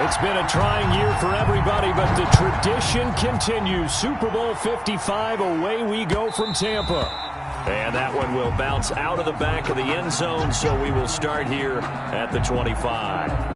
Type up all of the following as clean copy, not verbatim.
It's been a trying year for everybody, but the tradition continues. Super Bowl 55, away we go from Tampa. And that one will bounce out of the back of the end zone, so we will start here at the 25.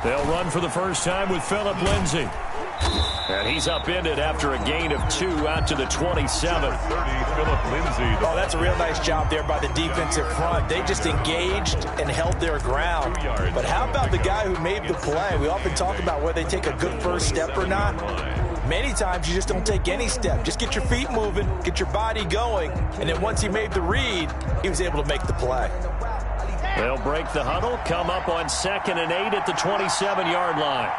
They'll run for the first time with Phillip Lindsay. And he's upended after a gain of 2 out to the 27. Oh, that's a real nice job there by the defensive front. They just engaged and held their ground. But how about the guy who made the play? We often talk about whether they take a good first step or not. Many times you just don't take any step. Just get your feet moving, get your body going, and then once he made the read, he was able to make the play. They'll break the huddle, come up on 2nd and 8 at the 27-yard line.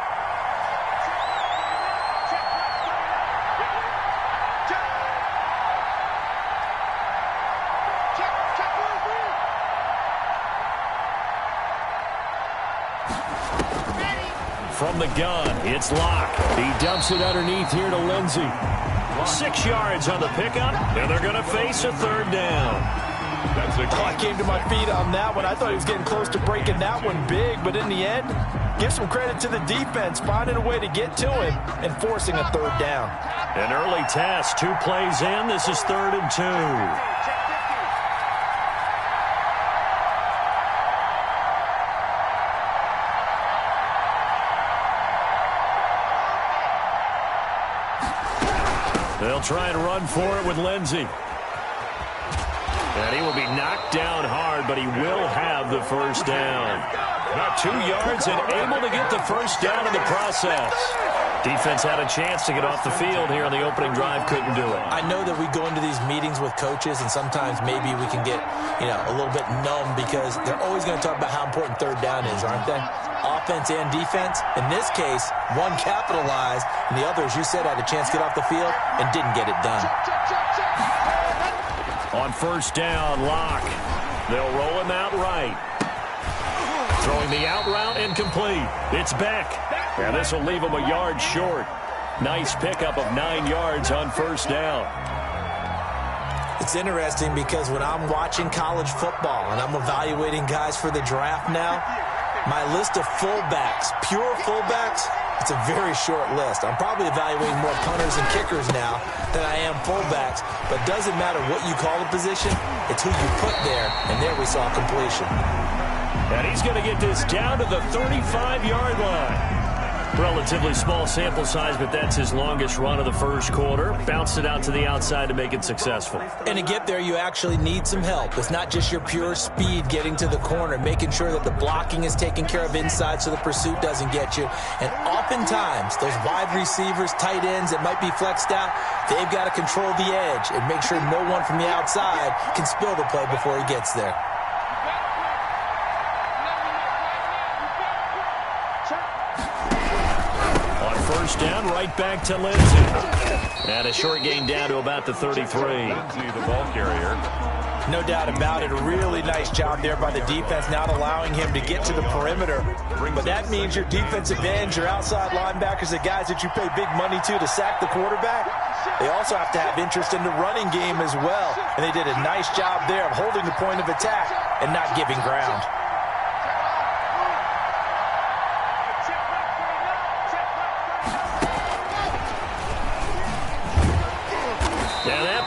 From the gun, it's Locke. He dumps it underneath here to Lindsay. 6 yards on the pickup, and they're going to face a 3rd down. Oh, I came to my feet on that one. I thought he was getting close to breaking that one big, but in the end, give some credit to the defense, finding a way to get to him and forcing a 3rd down. An early test, 2 plays in. This is 3rd and 2. They'll try and run for it with Lindsay. And he will be knocked down hard, but he will have the first down. About 2 yards and able to get the first down in the process. Defense had a chance to get off the field here on the opening drive, couldn't do it. I know that we go into these meetings with coaches, and sometimes maybe we can get, a little bit numb because they're always going to talk about how important 3rd down is, aren't they? Offense and defense. In this case, one capitalized, and the other, as you said, had a chance to get off the field and didn't get it done. On 1st down, Locke. They'll roll him out right. Throwing the out route incomplete. It's Beck. And this will leave him a yard short. Nice pickup of 9 yards on 1st down. It's interesting because when I'm watching college football and I'm evaluating guys for the draft now, my list of fullbacks, pure fullbacks, it's a very short list. I'm probably evaluating more punters and kickers now than I am fullbacks, but it doesn't matter what you call a position, it's who you put there, and there we saw completion. And he's going to get this down to the 35-yard line. Relatively small sample size, but that's his longest run of the first quarter. Bounced it out to the outside to make it successful. And to get there, you actually need some help. It's not just your pure speed getting to the corner, making sure that the blocking is taken care of inside so the pursuit doesn't get you. And oftentimes, those wide receivers, tight ends that might be flexed out, they've got to control the edge and make sure no one from the outside can spill the play before he gets there. First down, right back to Lindsay. And a short gain down to about the 33. Lindsay, the ball carrier. No doubt about it. A really nice job there by the defense, not allowing him to get to the perimeter. But that means your defensive ends, your outside linebackers, the guys that you pay big money to sack the quarterback, they also have to have interest in the running game as well. And they did a nice job there of holding the point of attack and not giving ground.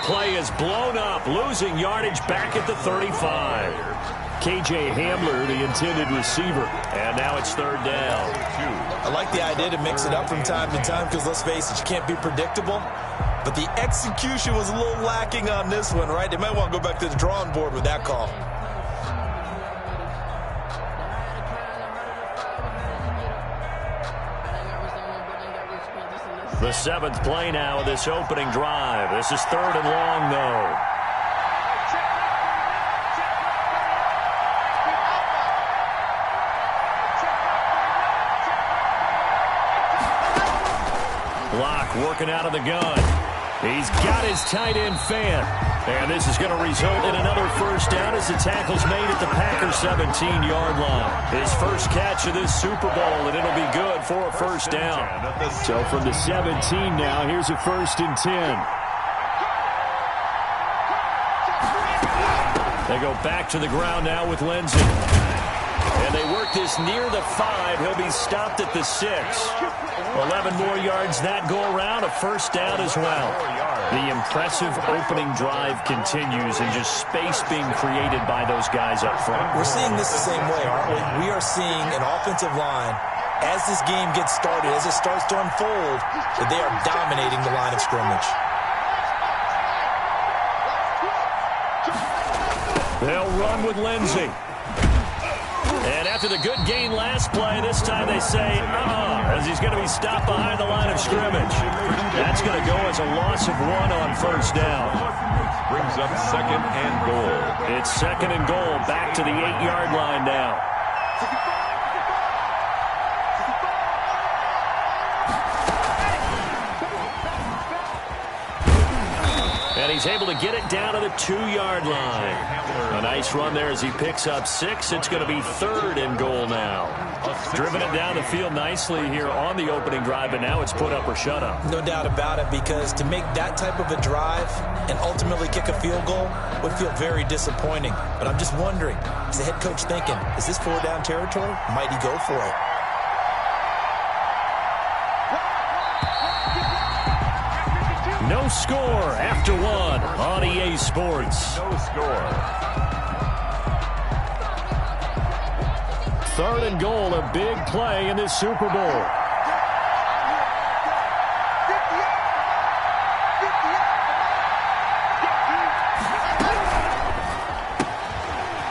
Play is blown up, losing yardage back at the 35. K.J. Hamler, the intended receiver, and now it's 3rd down. I like the idea to mix it up from time to time because, let's face it, you can't be predictable. But the execution was a little lacking on this one, right? They might want to go back to the drawing board with that call. The 7th play now of this opening drive. This is 3rd and long, though. working out of the gun. He's got his tight end fan. And this is going to result in another first down as the tackle's made at the Packers' 17-yard line. His first catch of this Super Bowl, and it'll be good for a first down. So from the 17 now, here's a 1st and 10. They go back to the ground now with Lindsey. And they work this near the 5. He'll be stopped at the 6. 11 more yards that go around, a first down as well. The impressive opening drive continues and just space being created by those guys up front. We're seeing this the same way, aren't we? We are seeing an offensive line, as this game gets started, as it starts to unfold, that they are dominating the line of scrimmage. They'll run with Lindsey. And after the good gain last play, this time they say, as he's going to be stopped behind the line of scrimmage. That's going to go as a loss of 1 on first down. Brings up 2nd and goal. It's 2nd and goal, back to the 8-yard line now. And he's able to get it down to the 2-yard line. A nice run there as he picks up 6. It's going to be 3rd and goal now. Driven it down the field nicely here on the opening drive, but now it's put up or shut up. No doubt about it, because to make that type of a drive and ultimately kick a field goal would feel very disappointing. But I'm just wondering, is the head coach thinking, is this 4-down territory? Might he go for it? No score after 1 on EA Sports. No score. 3rd and goal, a big play in this Super Bowl.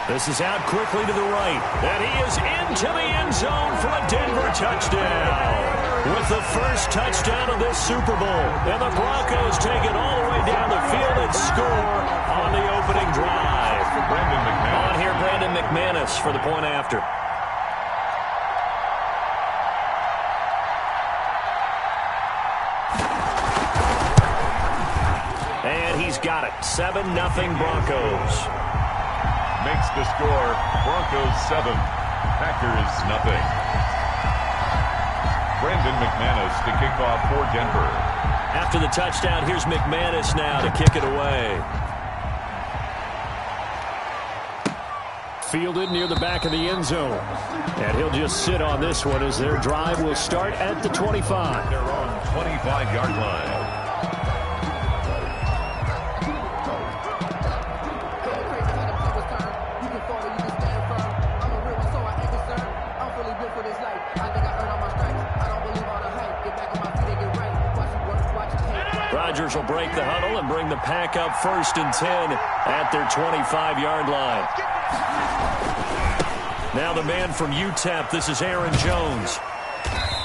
This is out quickly to the right. And he is into the end zone for a Denver touchdown. With the first touchdown of this Super Bowl. And the Broncos take it all the way down the field and score on the opening drive. On here, Brandon McManus for the point after. And he's got it. 7-0 Broncos. Makes the score Broncos 7, Packers 0. Brandon McManus to kick off for Denver. After the touchdown, here's McManus now to kick it away. Fielded near the back of the end zone. And he'll just sit on this one as their drive will start at the 25. They're on 25-yard line. Rodgers will break the huddle and bring the pack up 1st and 10 at their 25-yard line. Now the man from UTEP, this is Aaron Jones.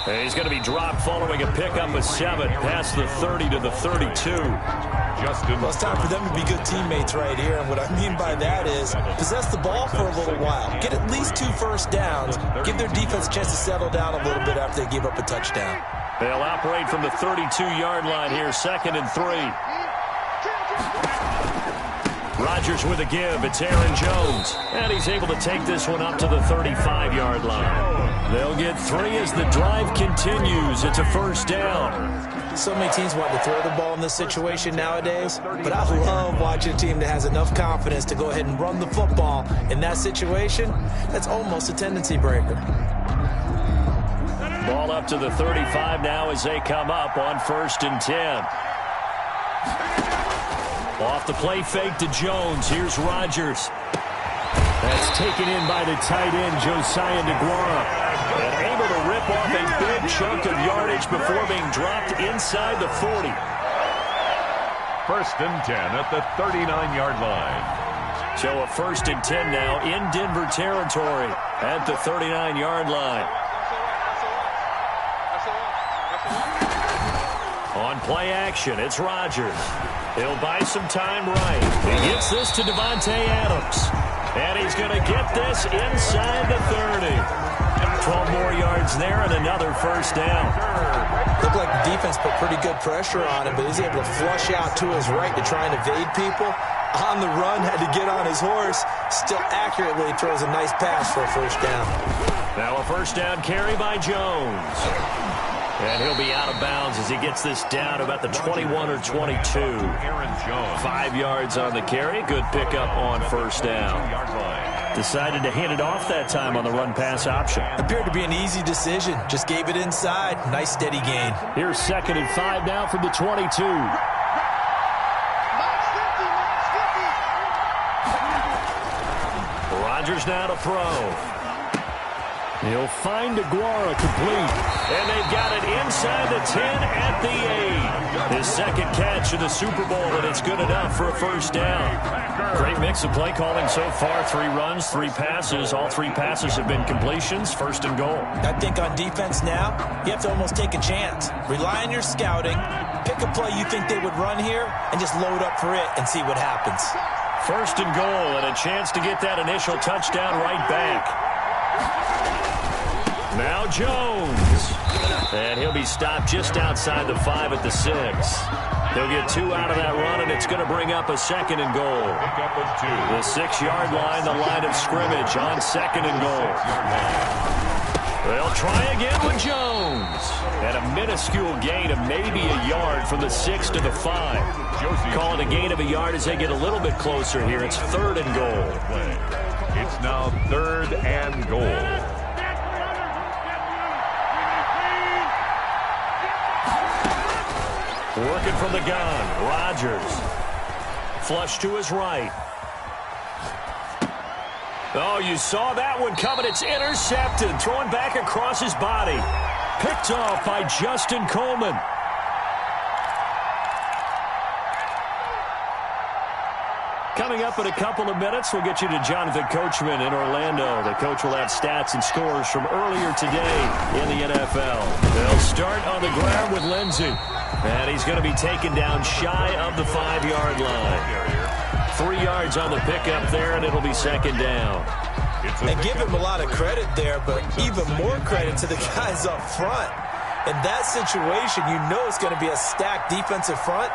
And he's going to be dropped following a pickup of 7 past the 30 to the 32. Well, it's time for them to be good teammates right here. And what I mean by that is possess the ball for a little while. Get at least 2 first downs. Give their defense a chance to settle down a little bit after they give up a touchdown. They'll operate from the 32-yard line here, 2nd and 3. Rodgers with a give. It's Aaron Jones. And he's able to take this one up to the 35-yard line. They'll get 3 as the drive continues. It's a first down. So many teams want to throw the ball in this situation nowadays, but I love watching a team that has enough confidence to go ahead and run the football. In that situation, that's almost a tendency breaker. Ball up to the 35 now as they come up on 1st and 10. Off the play fake to Jones. Here's Rodgers. That's taken in by the tight end, Josiah DeGuara. And able to rip off a big chunk of yardage before being dropped inside the 40. 1st and 10 at the 39-yard line. So a 1st and 10 now in Denver territory at the 39-yard line. On play action, it's Rodgers. He'll buy some time right. He gets this to Devontae Adams. And he's going to get this inside the 30. 12 more yards there and another first down. Looked like the defense put pretty good pressure on him, but he's able to flush out to his right to try and evade people. On the run, had to get on his horse. Still accurately throws a nice pass for a first down. Now a first down carry by Jones. And he'll be out of bounds as he gets this down about the 21 or 22. 5 yards on the carry. Good pickup on first down. Decided to hand it off that time on the run-pass option. Appeared to be an easy decision. Just gave it inside. Nice steady gain. Here's 2nd and 5 now from the 22. Rodgers now to throw. He'll find Aguara complete. And they've got it inside the 10 at the 8. His second catch in the Super Bowl, and it's good enough for a first down. Great mix of play calling so far. 3 runs, 3 passes. All 3 passes have been completions. First and goal. I think on defense now, you have to almost take a chance. Rely on your scouting. Pick a play you think they would run here, and just load up for it and see what happens. First and goal, and a chance to get that initial touchdown right back. Now Jones. And he'll be stopped just outside the 5 at the 6. He'll get 2 out of that run, and it's going to bring up a 2nd and goal. The 6-yard line, the line of scrimmage on 2nd and goal. They'll try again with Jones. And a minuscule gain of maybe a yard from the 6 to the 5. Call it a gain of a yard as they get a little bit closer here. It's 3rd and goal. It's now 3rd and goal. Working from the gun, Rodgers. Flush to his right. Oh, you saw that one coming. It's intercepted. Throwing back across his body. Picked off by Justin Coleman. Coming up in a couple of minutes, we'll get you to Jonathan Coachman in Orlando. The coach will have stats and scores from earlier today in the NFL. They'll start on the ground with Lindsey. And he's going to be taken down shy of the 5-yard line. 3 yards on the pickup there, and it'll be 2nd down. And give him a lot of credit there, but even more credit to the guys up front. In that situation, you know it's going to be a stacked defensive front.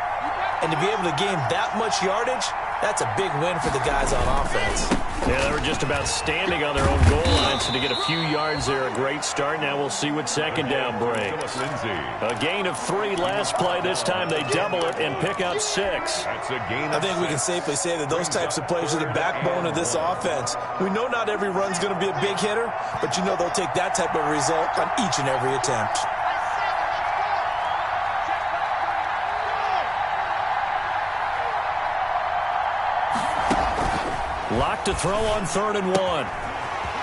And to be able to gain that much yardage, that's a big win for the guys on offense. Yeah, they were just about standing on their own goal line, so to get a few yards there, a great start. Now we'll see what 2nd down brings. A gain of 3 last play. This time they double it and pick up 6. I think we can safely say that those types of plays are the backbone of this offense. We know not every run's going to be a big hitter, but you know they'll take that type of result on each and every attempt. Lock to throw on 3rd and 1.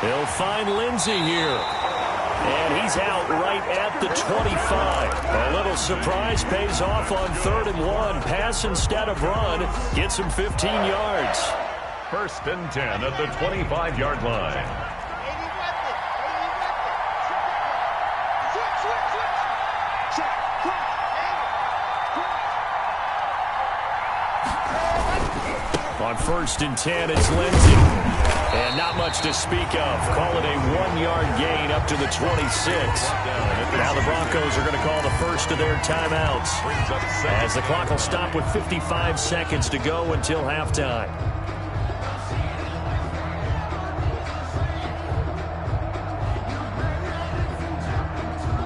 He'll find Lindsey here. And he's out right at the 25. A little surprise pays off on 3rd and 1. Pass instead of run. Gets him 15 yards. 1st and 10 at the 25-yard line. On 1st and 10, it's Lindsey. And not much to speak of. Call it a 1-yard gain up to the 26. Now the Broncos are going to call the first of their timeouts, as the clock will stop with 55 seconds to go until halftime.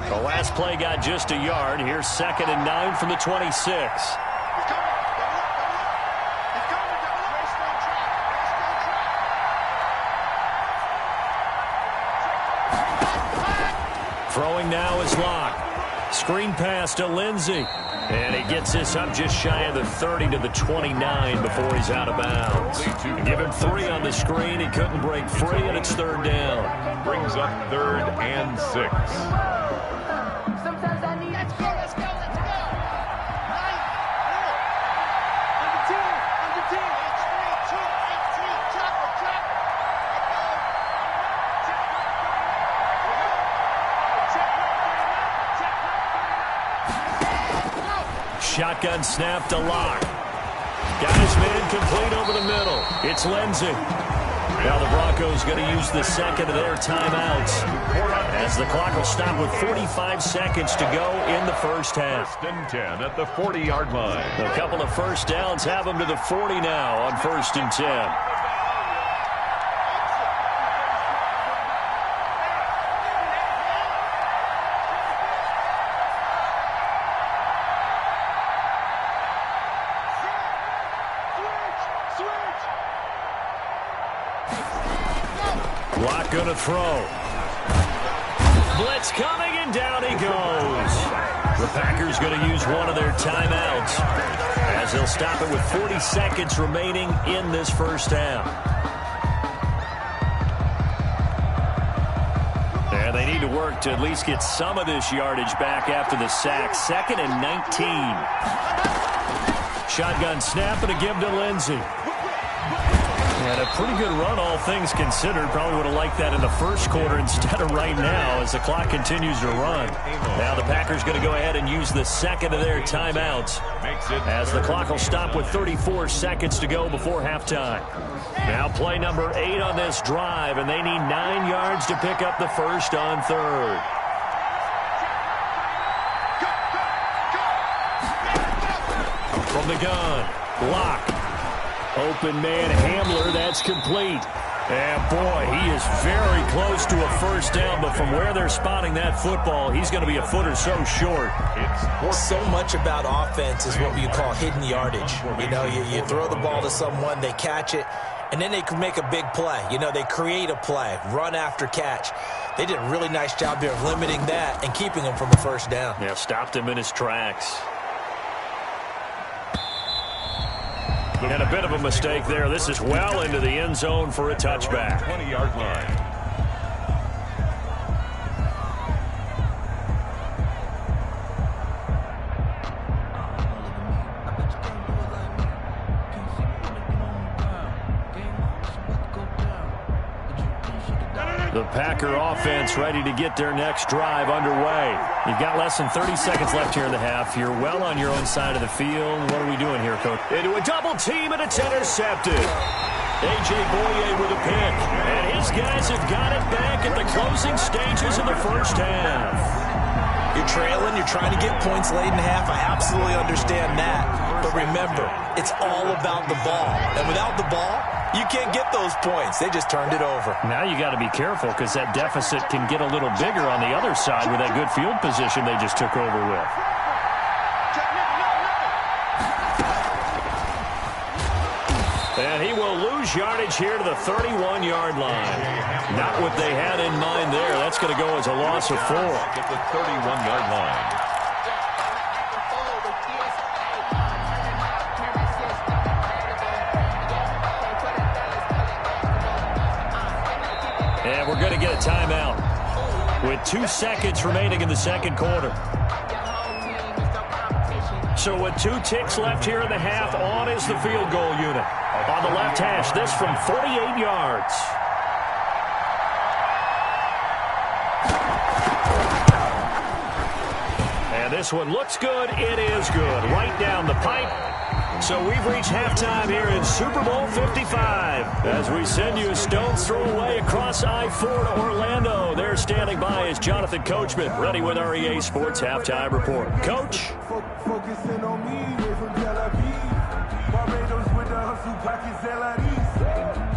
The last play got just a yard. Here's 2nd and 9 from the 26. Throwing now is Locke. Screen pass to Lindsey. And he gets this up just shy of the 30 to the 29 before he's out of bounds. Give him 3 on the screen. He couldn't break free, and it's 3rd down. Brings up 3rd and 6. Shotgun snap to Locke. Got his man complete over the middle. It's Lindsey. Now the Broncos going to use the second of their timeouts as the clock will stop with 45 seconds to go in the first half. 1st and 10 at the 40-yard line. A couple of first downs have them to the 40 now on 1st and 10. Lock going to throw. Blitz coming, and down he goes. The Packers going to use one of their timeouts as they'll stop it with 40 seconds remaining in this first half. And they need to work to at least get some of this yardage back after the sack. 2nd and 19. Shotgun snap and a give to Lindsey. And a pretty good run, all things considered. Probably would have liked that in the first quarter instead of right now as the clock continues to run. Now the Packers going to go ahead and use the second of their timeouts as the clock will stop with 34 seconds to go before halftime. Now play number 8 on this drive, and they need 9 yards to pick up the first on 3rd. From the gun, Lock. Open man Hamler, that's complete. And boy, he is very close to a first down, but from where they're spotting that football, he's going to be a foot or so short. So much about offense is what you call hidden yardage. You know, you throw the ball to someone, they catch it, and then they can make a big play. You know, they create a play, run after catch. They did a really nice job there of limiting that and keeping him from a first down. Yeah, stopped him in his tracks. And a bit of a mistake there. This is well into the end zone for a touchback. 20-yard line. The Packer offense ready to get their next drive underway. You've got less than 30 seconds left here in the half. You're well on your own side of the field. What are we doing here, Coach? Into a double team, and it's intercepted. A.J. Boye with a pick. And his guys have got it back at the closing stages of the first half. You're trailing, you're trying to get points late in half. I absolutely understand that. But remember, it's all about the ball. And without the ball, you can't get those points. They just turned it over. Now you got to be careful because that deficit can get a little bigger on the other side with that good field position they just took over with. And he will lose yardage here to the 31-yard line. Not what they had in mind there. That's going to go as a loss of 4. At the 31-yard line. And we're going to get a timeout with 2 seconds remaining in the second quarter. So with 2 ticks left here in the half, on is the field goal unit. On the left hash, this from 48 yards. And this one looks good. It is good. Right down the pipe. So we've reached halftime here in Super Bowl 55. As we send you a stone's throw away across I-4 to Orlando. There standing by is Jonathan Coachman, ready with our EA Sports Halftime Report. Coach? Focusing on me, we're from Tel Aviv. Barbados with the hustle pockets,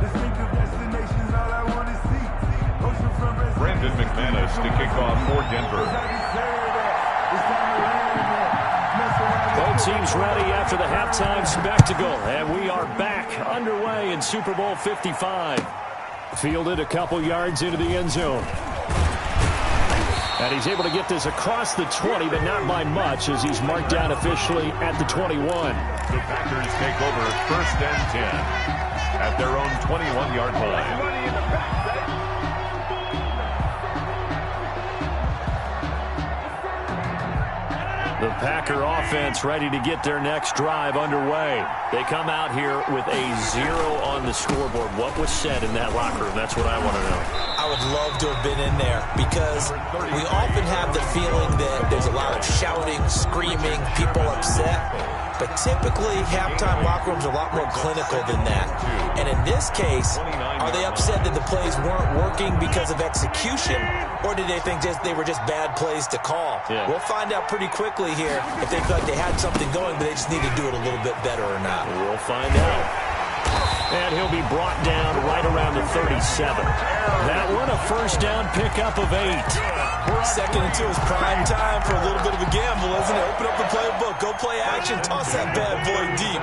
distinctive destinations, all I want to see. Ocean from Brandon McManus to kick off for Denver. Both teams ready after the halftime spectacle, and we are back underway in Super Bowl 55. Fielded a couple yards into the end zone. And he's able to get this across the 20, but not by much, as he's marked down officially at the 21. The Packers take over 1st and 10 at their own 21-yard line. The Packer offense ready to get their next drive underway. They come out here with a 0 on the scoreboard. What was said in that locker room? That's what I want to know. I I would love to have been in there because we often have the feeling that there's a lot of shouting, screaming, people upset. But typically, halftime locker rooms are a lot more clinical than that. And in this case, are they upset that the plays weren't working because of execution, or did they think they were just bad plays to call? Yeah. We'll find out pretty quickly here if they feel like they had something going, but they just need to do it a little bit better or not. We'll find out. And he'll be brought down right around the 37. That one, a first down pickup of 8. Second and 2 is prime time for a little bit of a gamble, isn't it? Open up the playbook, go play action, toss that bad boy deep.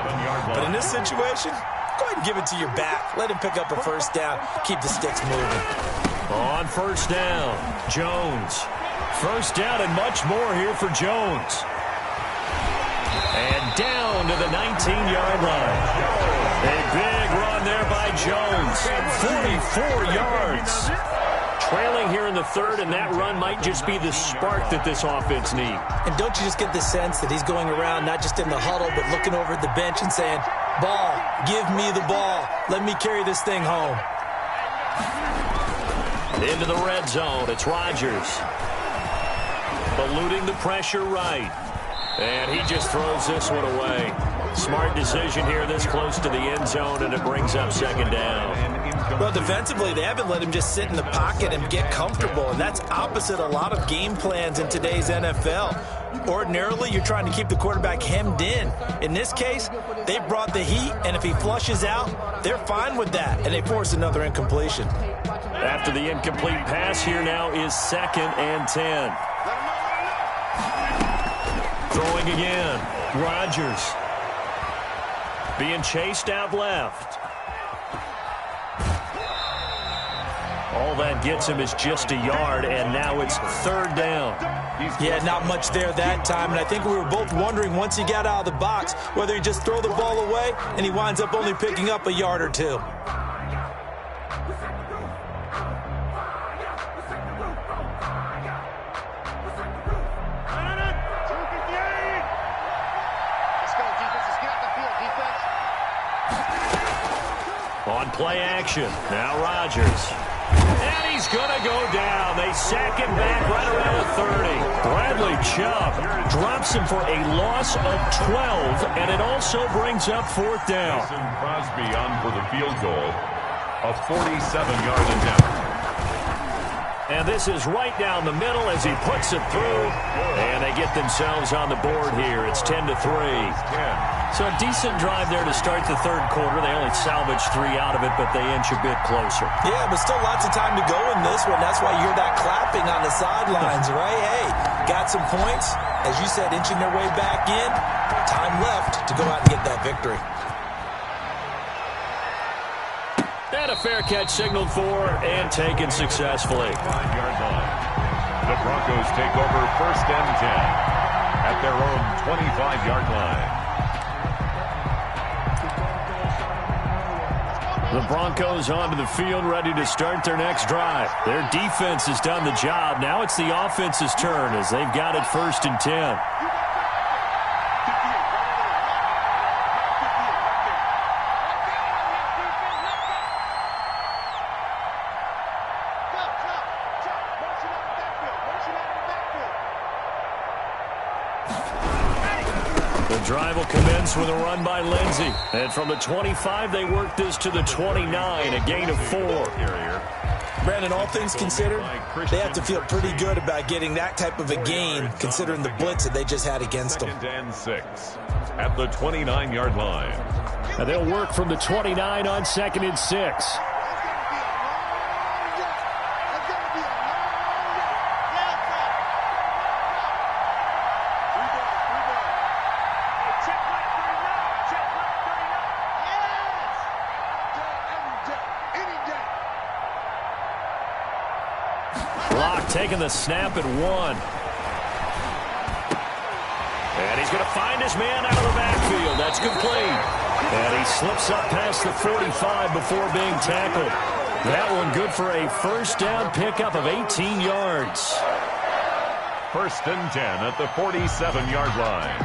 But in this situation, go ahead and give it to your back. Let him pick up a first down. Keep the sticks moving. On first down, Jones. First down and much more here for Jones. And down to the 19-yard line. A big run there by Jones. 44 yards. Trailing here in the third, and that run might just be the spark that this offense needs. And don't you just get the sense that he's going around, not just in the huddle, but looking over at the bench and saying, ball, give me the ball. Let me carry this thing home. Into the red zone, it's Rodgers. Eluding the pressure right. And he just throws this one away. Smart decision here this close to the end zone, and it brings up second down. Well, defensively, they haven't let him just sit in the pocket and get comfortable, and that's opposite a lot of game plans in today's NFL. Ordinarily, you're trying to keep the quarterback hemmed in. In this case, they brought the heat, and if he flushes out, they're fine with that, and they force another incompletion. After the incomplete pass, here now is 2nd and 10. Throwing again, Rodgers. Being chased out left. All that gets him is just a yard, and now it's 3rd down. Yeah, not much there that time, and I think we were both wondering once he got out of the box whether he'd just throw the ball away, and he winds up only picking up a yard or two. On play action, now Rodgers. And he's going to go down. They sack him back right around the 30. Bradley Chubb drops him for a loss of 12, and it also brings up 4th down. Crosby on for the field goal, a 47-yard attempt. And this is right down the middle as he puts it through, and they get themselves on the board here. It's 10-3. So a decent drive there to start the third quarter. They only salvaged 3 out of it, but they inch a bit closer. Yeah, but still lots of time to go in this one. That's why you hear that clapping on the sidelines, right? Hey, got some points. As you said, inching their way back in. Time left to go out and get that victory. And a fair catch signaled for and taken successfully. 5-yard line. The Broncos take over 1st and 10 at their own 25-yard line. The Broncos onto the field, ready to start their next drive. Their defense has done the job. Now it's the offense's turn as they've got it 1st and 10. The drive will commence with a run by Lindsey. And from the 25, they work this to the 29, a gain of 4. Brandon, all things considered, they have to feel pretty good about getting that type of a gain, considering the blitz that they just had against them. 2nd and 6 at the 29-yard line. And they'll work from the 29 on 2nd and 6. Taking the snap at 1. And he's going to find his man out of the backfield. That's complete. And he slips up past the 45 before being tackled. That one good for a first down pickup of 18 yards. 1st and 10 at the 47-yard line.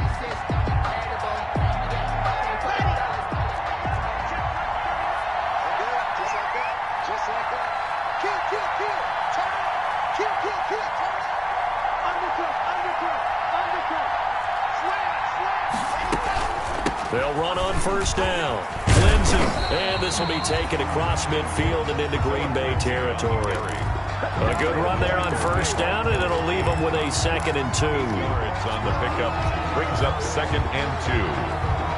Just like that. Just like that. Kick. They'll run on first down. Lindsey, and this will be taken across midfield and into Green Bay territory. A good run there on first down, and it'll leave them with a 2nd and 2. Yards on the pickup brings up 2nd and 2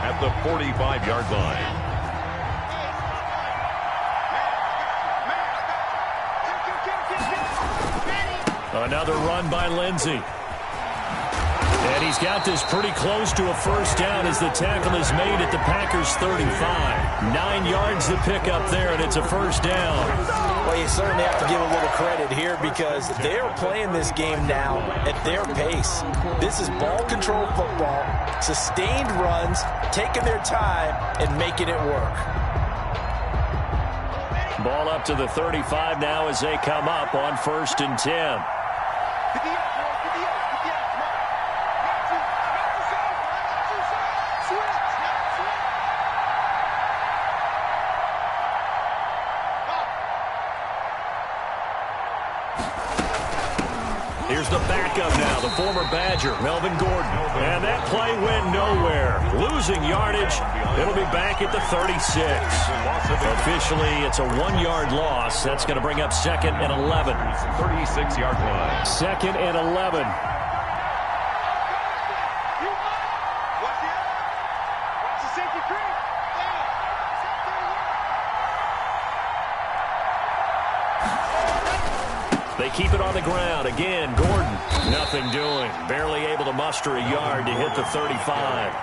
at the 45-yard line. Another run by Lindsey. And he's got this pretty close to a first down as the tackle is made at the Packers' 35. 9 yards to pick up there, and it's a first down. Well, you certainly have to give a little credit here because they're playing this game now at their pace. This is ball control football, sustained runs, taking their time, and making it work. Ball up to the 35 now as they come up on 1st and 10. Here's the backup now, the former Badger, Melvin Gordon. And that play went nowhere. Losing yardage. It'll be back at the 36. Officially, it's a 1-yard loss. That's going to bring up 2nd and 11. 36-yard line. 2nd and 11. They keep it on the ground. Again, Gordon, nothing doing. Barely able to muster a yard to hit the 35.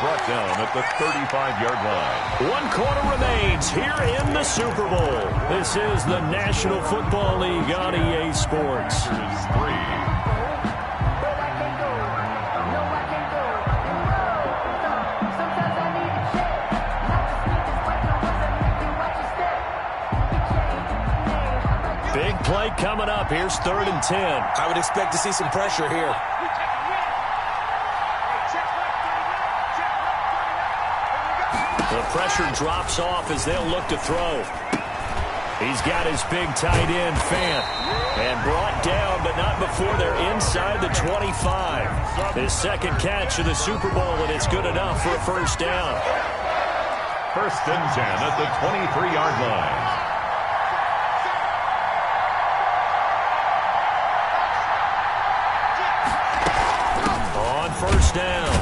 Brought down at the 35-yard line. 1 quarter remains here in the Super Bowl. This is the National Football League on EA Sports. Here's 3. Big play coming up. Here's 3rd and 10. I would expect to see some pressure here. The pressure drops off as they'll look to throw. He's got his big tight end, Fant, and brought down, but not before they're inside the 25. His 2nd catch of the Super Bowl, and it's good enough for a first down. 1st and 10 at the 23-yard line. First down.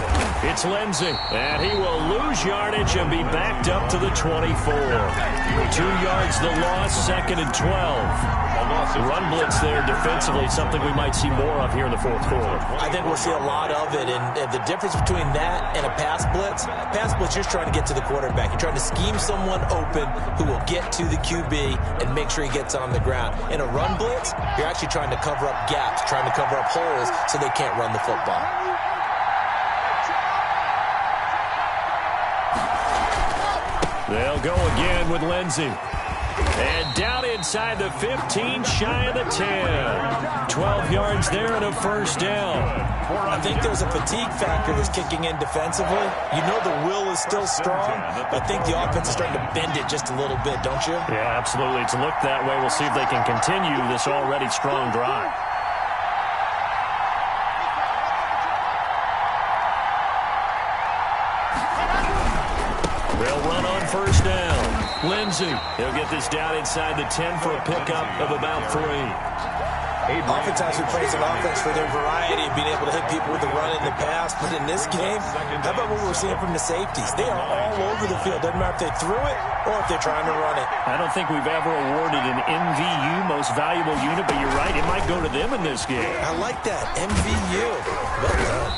It's Lindsey, and he will lose yardage and be backed up to the 24. 2 yards the loss, 2nd and 12. Run blitz there defensively, something we might see more of here in the 4th quarter. I think we'll see a lot of it, and the difference between that and a pass blitz, you're trying to get to the quarterback. You're trying to scheme someone open who will get to the QB and make sure he gets on the ground. In a run blitz, you're actually trying to cover up gaps, trying to cover up holes so they can't run the football. They'll go again with Lindsey. And down inside the 15, shy of the 10. 12 yards there and a first down. I think there's a fatigue factor that's kicking in defensively. You know the will is still strong, but I think the offense is starting to bend it just a little bit, don't you? Yeah, absolutely. It's looked that way. We'll see if they can continue this already strong drive. They'll run on first down. Lindsey, he'll get this down inside the 10 for a pickup of about 3. Oftentimes we praise an offense for their variety of being able to hit people with the run in the pass, but in this game, how about what we're seeing from the safeties? They are all over the field. Doesn't matter if they threw it or if they're trying to run it. I don't think we've ever awarded an MVU, most valuable unit, but you're right, it might go to them in this game. I like that, MVU. Well done.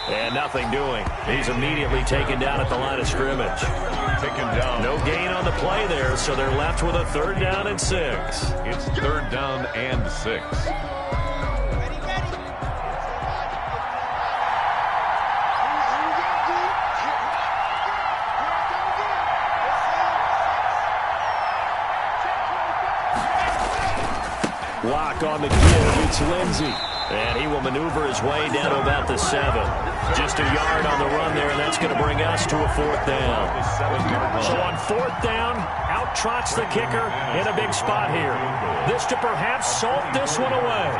And nothing doing. He's immediately taken down at the line of scrimmage. Taken down. No gain on the play there, so they're left with a 3rd down and 6. It's 3rd down and 6. Lock on the give. It's Lindsey. And he will maneuver his way down to about the 7. Just a yard on the run there, and that's going to bring us to a 4th down. So on 4th down, out trots the kicker in a big spot here. This to perhaps salt this one away.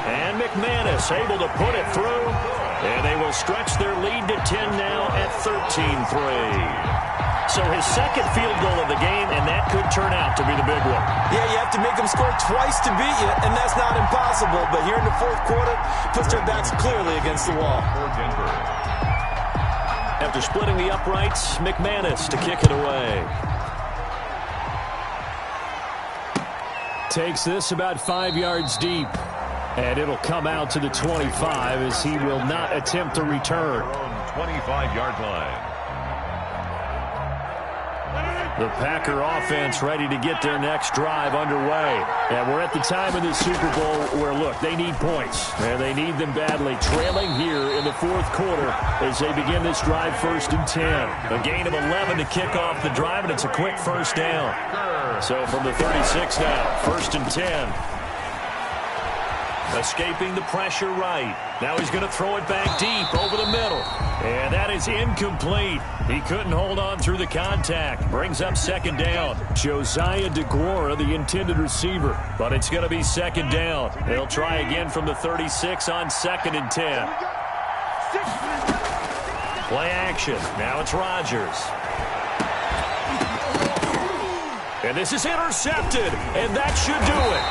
And McManus able to put it through. And they will stretch their lead to 10 now at 13-3. So his second field goal of the game, and that could turn out to be the big one. Yeah, you have to make them score twice to beat you, and that's not impossible. But here in the 4th quarter, puts their backs clearly against the wall. After splitting the uprights, McManus to kick it away. Takes this about 5 yards deep. And it'll come out to the 25 as he will not attempt to return. 25-yard line. The Packer offense ready to get their next drive underway. And we're at the time in the Super Bowl where, look, they need points. And they need them badly. Trailing here in the 4th quarter as they begin this drive 1st and 10. A gain of 11 to kick off the drive, and it's a quick 1st down. So from the 36 now, 1st and 10. Escaping the pressure right. Now he's going to throw it back deep over the middle. And that is incomplete. He couldn't hold on through the contact. Brings up 2nd down. Josiah DeGuara, the intended receiver. But it's going to be 2nd down. They'll try again from the 36 on 2nd and 10. Play action. Now it's Rodgers. And this is intercepted. And that should do it.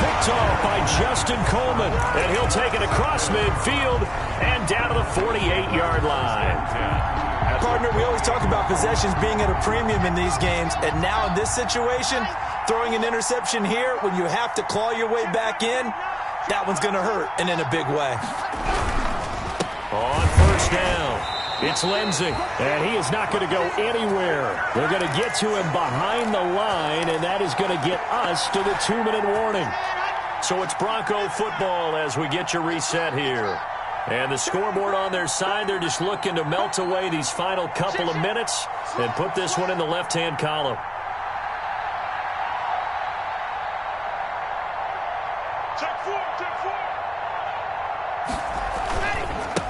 Picked off by Justin Coleman, and he'll take it across midfield and down to the 48-yard line. Partner, we always talk about possessions being at a premium in these games, and now in this situation, throwing an interception here when you have to claw your way back in, that one's going to hurt, and in a big way. On 1st down, it's Lindsey, and he is not going to go anywhere. They're going to get to him behind the line, and that is going to get us to the 2-minute warning. So it's Bronco football as we get you reset here. And the scoreboard on their side, they're just looking to melt away these final couple of minutes and put this one in the left-hand column.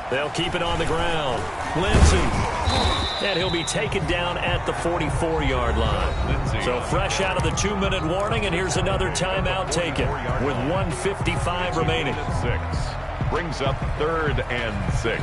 They'll keep it on the ground. Lindsey. And he'll be taken down at the 44-yard line. So fresh out of the 2-minute warning, and here's another timeout taken with 1:55 remaining. 6. Brings up 3rd and 6.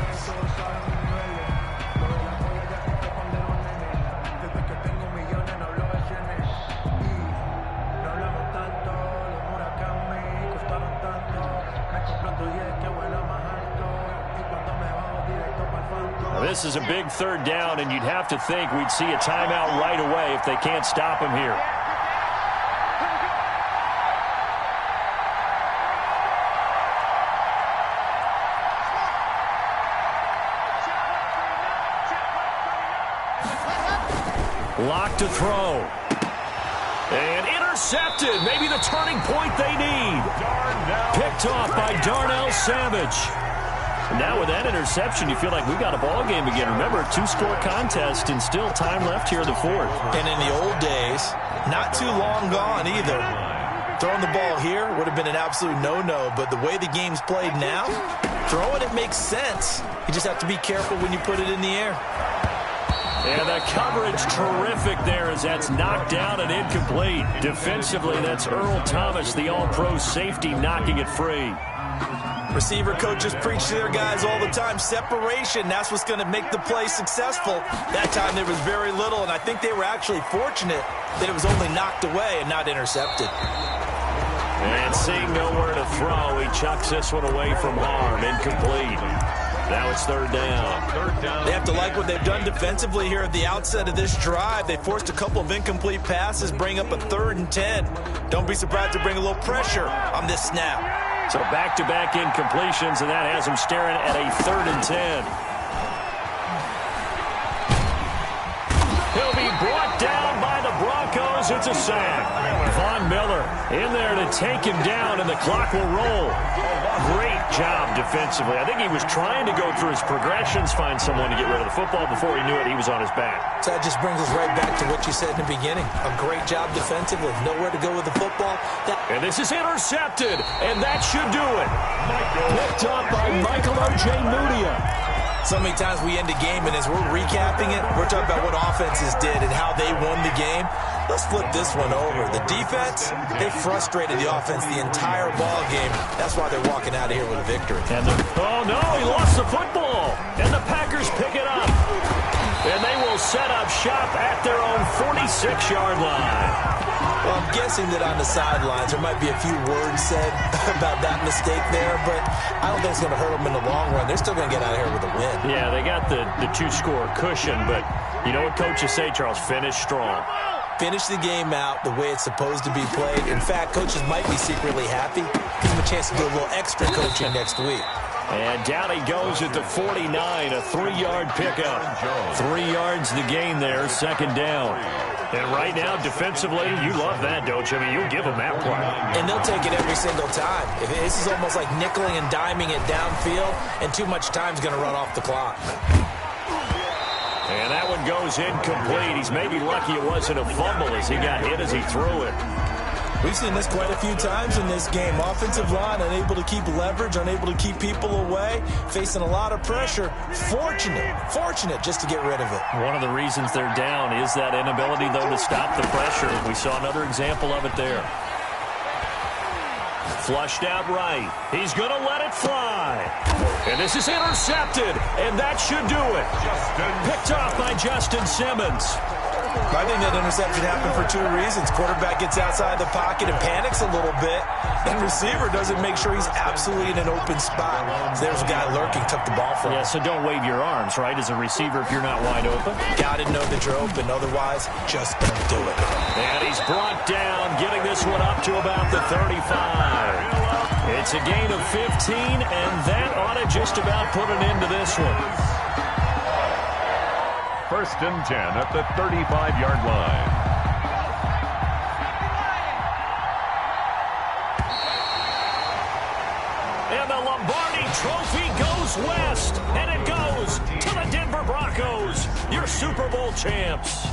This is a big 3rd down, and you'd have to think we'd see a timeout right away if they can't stop him here. Locked to throw. And intercepted. Maybe the turning point they need. Picked off by Darnell Savage. Now with that interception, you feel like we got a ball game again. Remember, 2-score contest and still time left here in the 4th. And in the old days, not too long gone either. Throwing the ball here would have been an absolute no-no, but the way the game's played now, throwing it makes sense. You just have to be careful when you put it in the air. And the coverage terrific there as that's knocked down and incomplete. Defensively, that's Earl Thomas, the all-pro safety, knocking it free. Receiver coaches preach to their guys all the time. Separation, that's what's going to make the play successful. That time there was very little, and I think they were actually fortunate that it was only knocked away and not intercepted. And seeing nowhere to throw, he chucks this one away from harm. Incomplete. Now it's 3rd down. They have to like what they've done defensively here at the outset of this drive. They forced a couple of incomplete passes, bring up a 3rd and 10. Don't be surprised to bring a little pressure on this snap. So back-to-back incompletions, and that has him staring at a 3rd and 10. He'll be brought down by the Broncos goes. It's a sack. Von Miller in there to take him down, and the clock will roll. Great job defensively. I think he was trying to go through his progressions, find someone to get rid of the football. Before he knew it, he was on his back. So that just brings us right back to what you said in the beginning. A great job defensively. Nowhere to go with the football. And this is intercepted, and that should do it. Picked up by Michael O.J. Mudia. So many times we end a game, and as we're recapping it, we're talking about what offenses did and how they won the game. Let's flip this one over. The defense, they frustrated the offense the entire ball game. That's why they're walking out of here with a victory. And oh, no, he lost the football. And the Packers pick it up. And they will set up shop at their own 46-yard line. Well, I'm guessing that on the sidelines there might be a few words said about that mistake there, but I don't think it's going to hurt them in the long run. They're still going to get out of here with a win. Yeah, they got the two-score cushion, but you know what coaches say, Charles? Finish strong. Finish the game out the way it's supposed to be played. In fact, coaches might be secretly happy. Give them a chance to do a little extra coaching next week. And down he goes at the 49, a 3-yard pickup. 3 yards the gain there, second down. And right now, defensively, you love that, don't you? I mean, you'll give them that play. And they'll take it every single time. This is almost like nickeling and diming it downfield, and too much time's going to run off the clock. And that one goes incomplete. He's maybe lucky it wasn't a fumble as he got hit as he threw it. We've seen this quite a few times in this game. Offensive line unable to keep leverage, unable to keep people away, facing a lot of pressure. Fortunate just to get rid of it. One of the reasons they're down is that inability, though, to stop the pressure. We saw another example of it there. Flushed out right. He's going to let it fly. And this is intercepted, and that should do it. Picked off by Justin Simmons. I think that interception happened for 2 reasons. Quarterback gets outside the pocket and panics a little bit, and receiver doesn't make sure he's absolutely in an open spot. So there's a guy lurking, took the ball from him. Yeah, so don't wave your arms, right, as a receiver if you're not wide open. Got to know that you're open. Otherwise, just don't do it. And he's brought down, getting this one up to about the 35. It's a gain of 15, and that ought to just about put an end to this one. 1st and 10 at the 35-yard line. And the Lombardi Trophy goes west, and it goes to the Denver Broncos, your Super Bowl champs.